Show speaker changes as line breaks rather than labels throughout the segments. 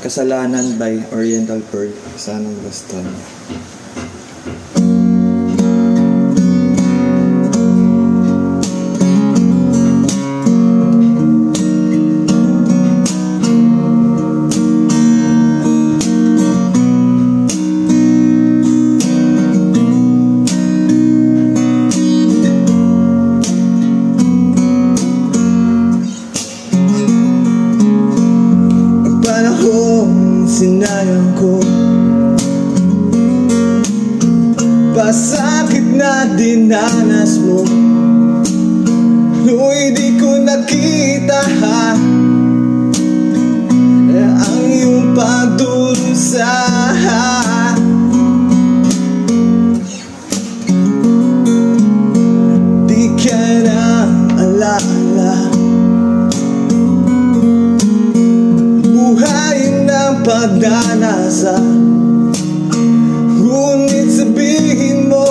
Kasalanan by Oriental Pearl. Sanang gusto.
Sinayang ko, pasakit na dinanas mo, no'y di ko nakita ang iyong pagdurusa. Di ka na alaala, pagdanasa, ngunit sabihin mo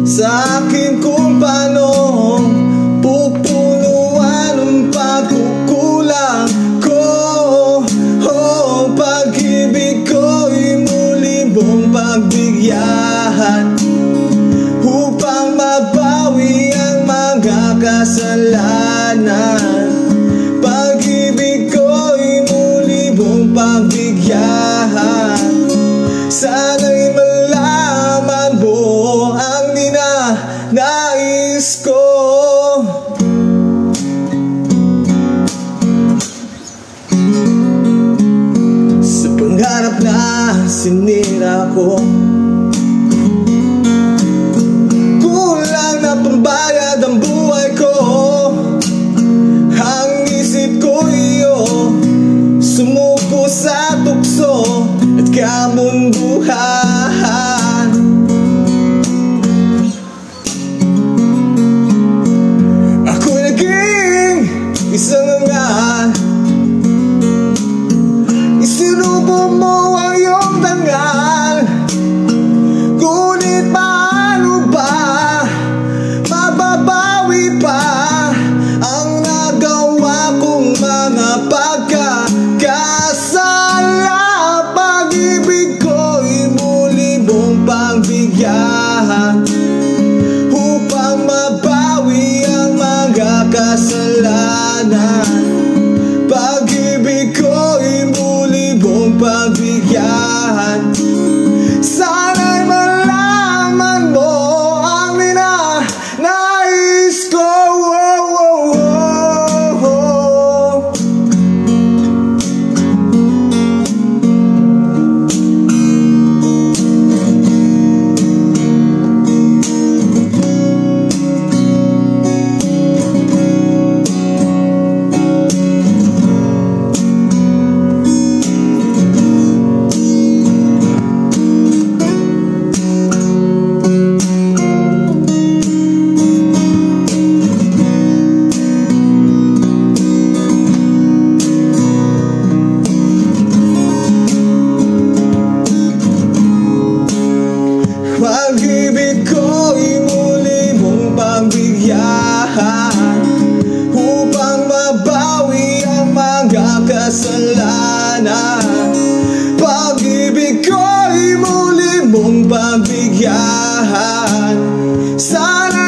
sa akin kung paano pupunuan ang pagkukulang ko. Pag-ibig ko'y muli mong pagbigyan upang mabawi ang mga kasalanan. Pag-ibig ko'y muli mong pagbigyan. Sana'y malaman mo ang ninanais ko. Sa pangarap na sinira ko, kulang na pambayad ang buhay ko. Ang isip ko iyo sumuko sa tukso at kamunduhan. Ako'y naging isang angal, isinubo mo ang iyong dangal. Ngunit paano ba mababawi pa ang nagawa kong mga pagkakasala? Pag-ibig ko'y muli mong pagbigyan upang mabawi ang mga kasalanan. Pag-ibig ko'y muli mong pagbigyan. Sana'y malaman mo ang ninanais ko. Pag-ibig ko'y muli mong pagbigyan upang mabawi ang mga kasalanan. Pag-ibig ko'y muli mong pagbigyan. Sana